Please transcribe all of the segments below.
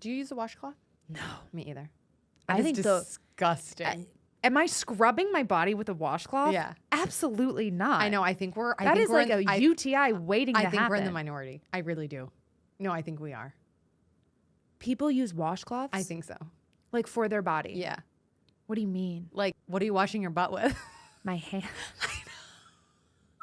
Do you use a washcloth? No. Me either. I think disgusting. Am I scrubbing my body with a washcloth? Yeah. Absolutely not. I know. I think we're. That is like a UTI waiting to happen. I think we're in the minority. I really do. No, I think we are. People use washcloths? I think so. Like for their body? Yeah. What do you mean? Like, what are you washing your butt with? My hand.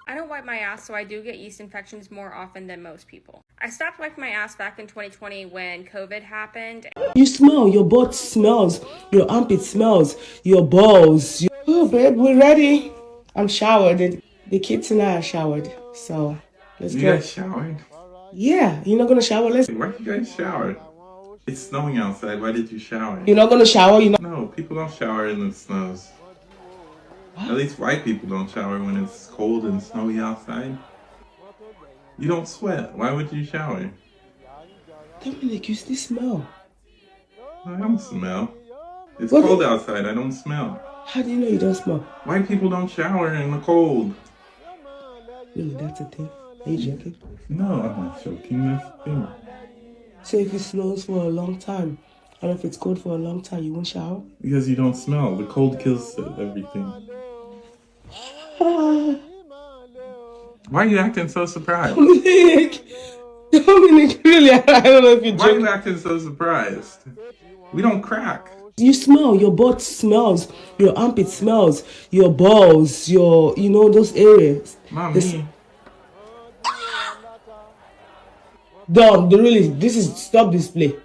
I don't wipe my ass, so I do get yeast infections more often than most people. I stopped wiping my ass back in 2020 when COVID happened. You smell, your butt smells, your armpit smells, your balls. Oh, babe, we're ready. I'm showered. The kids and I are showered, so let's go. You guys showered? Yeah, you're not gonna shower? Why did you guys shower? It's snowing outside. Why did you shower? You're not gonna shower? No, people don't shower in the snows. What? At least white people don't shower when it's cold and snowy outside. You don't sweat. Why would you shower? Dominic, you still smell. I don't smell. It's cold outside. I don't smell. How do you know you don't smell? White people don't shower in the cold. Really, that's a thing? Are you joking? No, I'm not joking. That's the thing. So if it snows for a long time, and if it's cold for a long time, you won't shower? Because you don't smell. The cold kills everything. Why are you acting so surprised? Dominic, really, I don't know if you're joking. Why are you acting so surprised? We don't crack. You smell, your butt smells, your armpit smells, your balls, your, those areas. Not me. Dom, stop this play.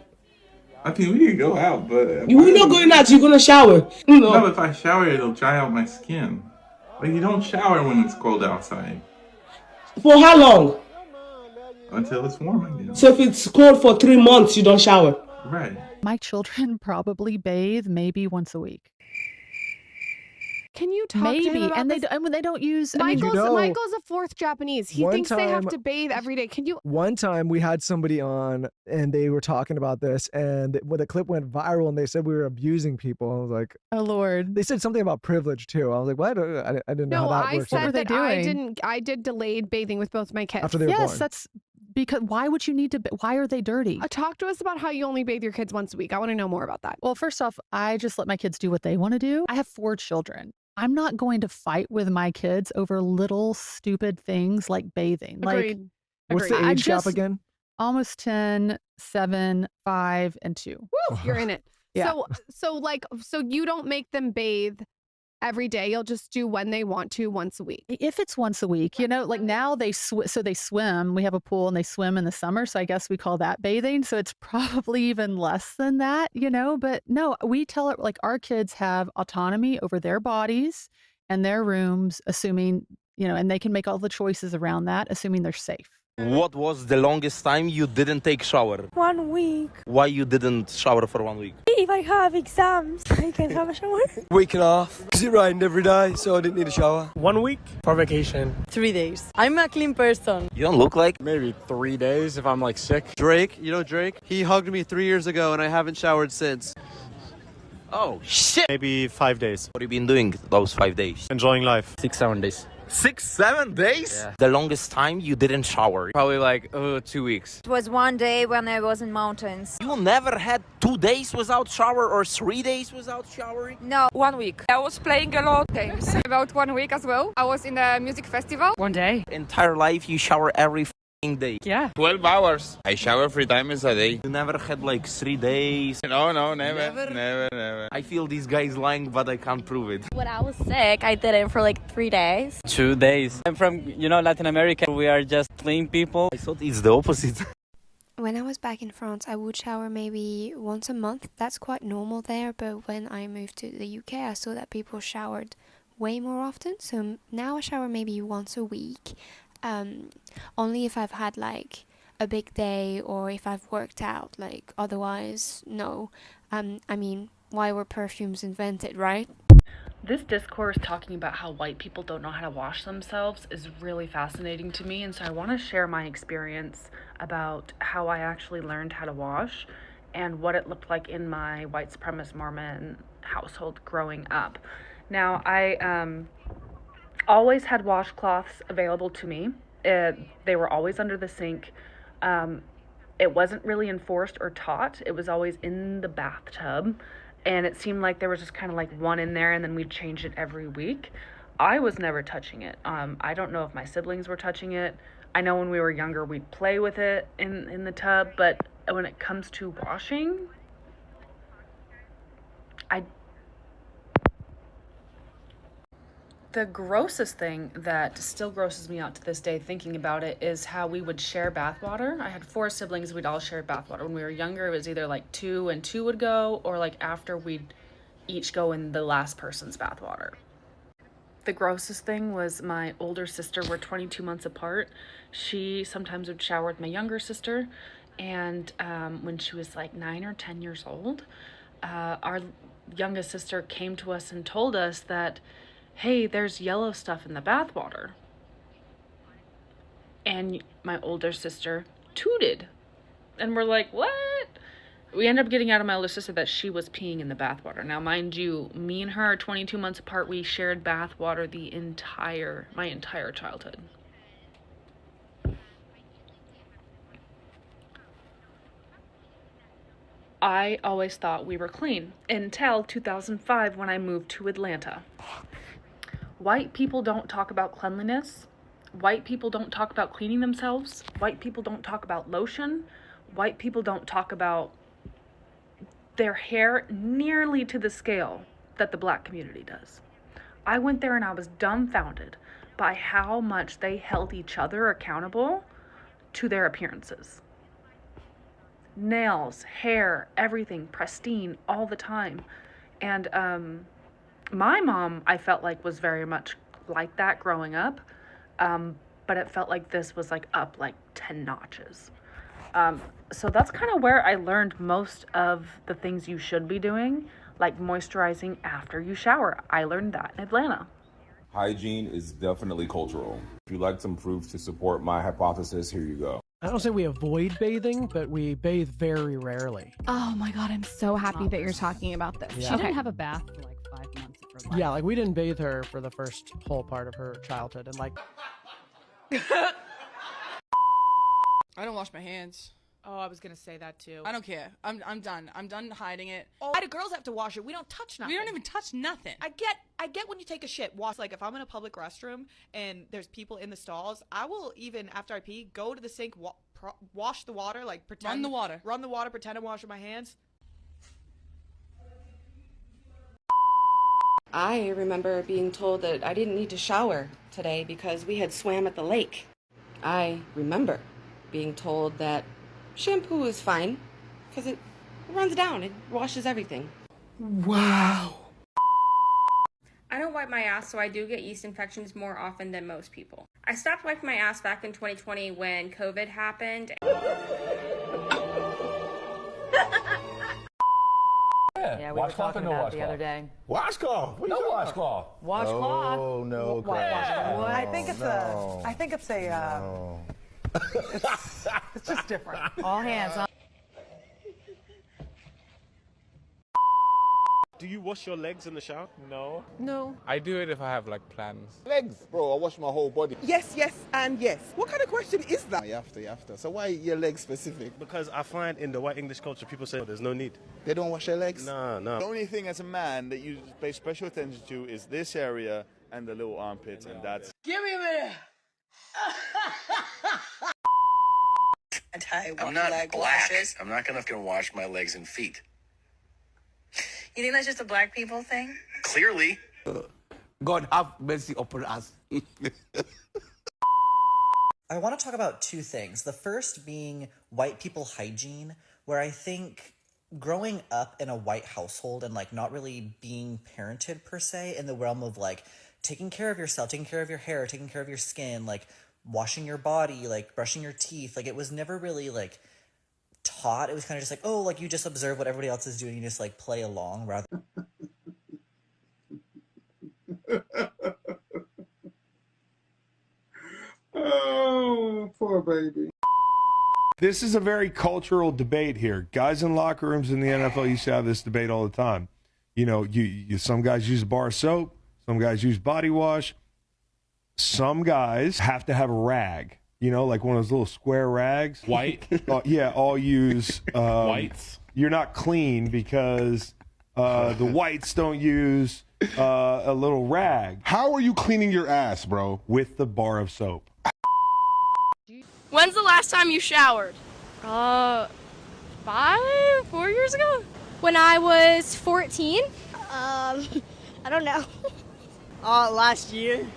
I think we can go out, but... We're not going out, you're gonna shower. No, if I shower, it'll dry out my skin. Like, you don't shower when it's cold outside. For how long? Until it's warm again. So if it's cold for 3 months, you don't shower? Right. My children probably bathe maybe once a week. Can you talk to him about this? And they don't use. Michael's a fourth Japanese. He thinks they have to bathe every day. Can you? One time we had somebody on and they were talking about this, and when the clip went viral and they said we were abusing people, I was like, oh Lord. They said something about privilege too. I was like, what? I didn't know how that works. No, I said that I did delayed bathing with both my kids. After they were born. That's because why would you need to? Why are they dirty? Talk to us about how you only bathe your kids once a week. I want to know more about that. Well, first off, I just let my kids do what they want to do. I have 4 children. I'm not going to fight with my kids over little stupid things like bathing. Agreed. Like, what's the age gap again? Almost 10, 7, 5, and 2. Woo, you're in it. Yeah. So you don't make them bathe every day. You'll just do when they want to once a week. If it's once a week, like now they swim. We have a pool and they swim in the summer. So I guess we call that bathing. So it's probably even less than that, but no, we tell it like our kids have autonomy over their bodies and their rooms, assuming, and they can make all the choices around that, assuming they're safe. What was the longest time you didn't take shower? 1 week. Why you didn't shower for 1 week? If I have exams, I can have a shower. Week and a half, because it rained every day, so I didn't need a shower. 1 week for vacation. 3 days. I'm a clean person. You don't look like? Maybe 3 days if I'm like sick. Drake, Drake? He hugged me 3 years ago and I haven't showered since. Oh, shit. Maybe 5 days. What have you been doing those 5 days? Enjoying life. 6-7 days. 6-7 days? Yeah. The longest time you didn't shower? Probably like 2 weeks. It was 1 day when I was in mountains. You never had 2 days without shower or 3 days without showering? No. 1 week. I was playing a lot of games. About 1 week as well. I was in a music festival. 1 day. Entire life you shower every day. Yeah. 12 hours. I shower 3 times a day. You never had like 3 days? No, never. I feel these guys lying, but I can't prove it. When I was sick, I did it for like 3 days. 2 days. I'm from, Latin America. We are just clean people. I thought it's the opposite. When I was back in France, I would shower maybe once a month. That's quite normal there, but when I moved to the UK, I saw that people showered way more often. So now I shower maybe once a week. Only if I've had like a big day or if I've worked out, like otherwise no. I mean, why were perfumes invented, right? This discourse talking about how white people don't know how to wash themselves is really fascinating to me, and so I want to share my experience about how I actually learned how to wash and what it looked like in my white supremacist Mormon household growing up. Now, I always had washcloths available to me. They were always under the sink. it wasn't really enforced or taught. It was always in the bathtub, and it seemed like there was just kind of like one in there, and then we'd change it every week. I was never touching it. I don't know if my siblings were touching it. I know when we were younger, we'd play with it in the tub, but when it comes to washing, the grossest thing that still grosses me out to this day thinking about it is how we would share bathwater. I had 4 siblings, we'd all share bathwater. When we were younger, it was either like 2 and 2 would go, or like after we'd each go in the last person's bathwater. The grossest thing was my older sister. We're 22 months apart. She sometimes would shower with my younger sister, and when she was like 9 or 10 years old, our youngest sister came to us and told us that, hey, there's yellow stuff in the bathwater. And my older sister tooted. And we're like, what? We ended up getting out of my older sister that she was peeing in the bathwater. Now, mind you, me and her are 22 months apart. We shared bathwater my entire childhood. I always thought we were clean until 2005 when I moved to Atlanta. White people don't talk about cleanliness. White people don't talk about cleaning themselves. White people don't talk about lotion. White people don't talk about their hair nearly to the scale that the black community does. I went there and I was dumbfounded by how much they held each other accountable to their appearances. Nails, hair, everything pristine all the time. And my mom, I felt like, was very much like that growing up, but it felt like this was like up like 10 notches. So that's kind of where I learned most of the things you should be doing, like moisturizing after you shower. I learned that in Atlanta. Hygiene is definitely cultural. If you'd like some proof to support my hypothesis, here you go. I don't say we avoid bathing, but we bathe very rarely. Oh my God, I'm so happy that you're talking about this. Yeah. She didn't have a bath for like 5 months of her life. Yeah, like we didn't bathe her for the first whole part of her childhood, and like I don't wash my hands. Oh, I was gonna say that too. I don't care. I'm done. I'm done hiding it. Oh, why do girls have to wash it? We don't touch nothing. We don't even touch nothing. I get when you take a shit, wash. Like if I'm in a public restroom and there's people in the stalls, I will, even after I pee, go to the sink, wash the water, like pretend. Run the water, pretend I'm washing my hands. I remember being told that I didn't need to shower today because we had swam at the lake. I remember being told that shampoo is fine because it runs down, it washes everything. Wow. I don't wipe my ass, so I do get yeast infections more often than most people. I stopped wiping my ass back in 2020 when COVID happened. Yeah, we were talking about it the other day. Washcloth? What are you talking about? Washcloth. Washcloth. Oh, no. I think it's it's just different. All hands, huh? Do you wash your legs in the shower? No. No. I do it if I have like plans. Legs, bro. I wash my whole body. Yes, and yes. What kind of question is that? You have to. So why your legs specific? Because I find in the white English culture, people say there's no need. They don't wash their legs? No. The only thing as a man that you pay special attention to is this area and the little armpits, and that's... Give me a minute! I'm not black. I'm not gonna wash my legs and feet. You think that's just a black people thing? Clearly. God have mercy upon us. I want to talk about two things. The first being white people hygiene, where I think growing up in a white household and like not really being parented per se in the realm of like taking care of yourself, taking care of your hair, taking care of your skin, like washing your body, like brushing your teeth, like it was never really like taught. It was kind of just like, oh, like you just observe what everybody else is doing, you just like play along rather. Oh, poor baby. This is a very cultural debate here. Guys in locker rooms in the NFL used to have this debate all the time. You know, some guys use bar soap, some guys use body wash. Some guys have to have a rag You know, like one of those little square rags. White? Yeah, all use Whites? You're not clean because the whites don't use a little rag. How are you cleaning your ass, bro? With the bar of soap. When's the last time you showered? 4 years ago? When I was 14. I don't know. Last year.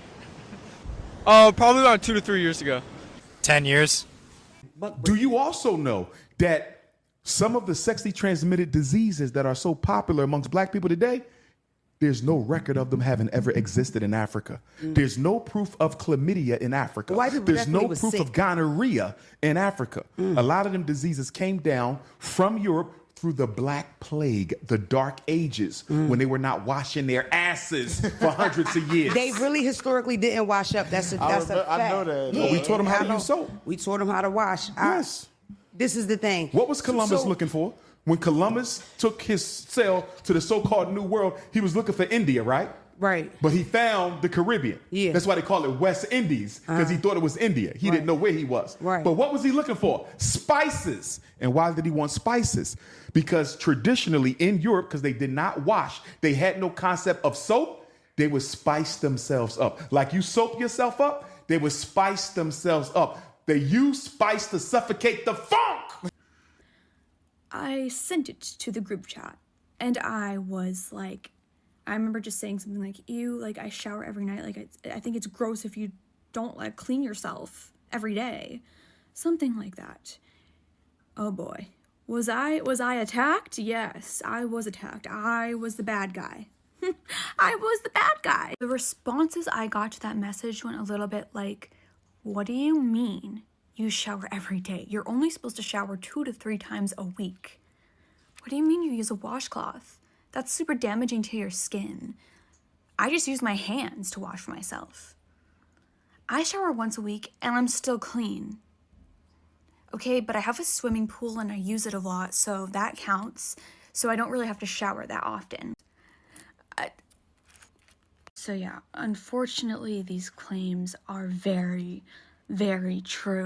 Probably around 2 to 3 years ago. 10 years. But do you also know that some of the sexually transmitted diseases that are so popular amongst black people today, there's no record of them having ever existed in Africa. There's no proof of chlamydia in Africa. There's no proof of gonorrhea in Africa. A lot of them diseases came down from Europe through the Black Plague, the Dark Ages, when they were not washing their asses for hundreds of years. They really historically didn't wash up. That's a fact. I know that. Yeah, we taught them how to use soap. We taught them how to wash. Yes. This is the thing. What was Columbus looking for? When Columbus took his sail to the so-called New World, he was looking for India, right? Right. But he found the Caribbean. Yeah. That's why they call it West Indies, because he thought it was India. He didn't know where he was. Right. But what was he looking for? Spices. And why did he want spices? Because traditionally in Europe, because they did not wash, they had no concept of soap, they would spice themselves up. Like you soap yourself up, they would spice themselves up. They use spice to suffocate the funk. I sent it to the group chat, and I was like, I remember just saying something like, ew, like I shower every night. Like I think it's gross if you don't like clean yourself every day. Something like that. Oh boy. Was I attacked? Yes, I was attacked. I was the bad guy. I was the bad guy. The responses I got to that message went a little bit like, what do you mean you shower every day? You're only supposed to shower 2 to 3 times a week. What do you mean you use a washcloth? That's super damaging to your skin. I just use my hands to wash myself. I shower once a week and I'm still clean. Okay, but I have a swimming pool and I use it a lot, so that counts. So I don't really have to shower that often. So yeah, unfortunately, these claims are very, very true.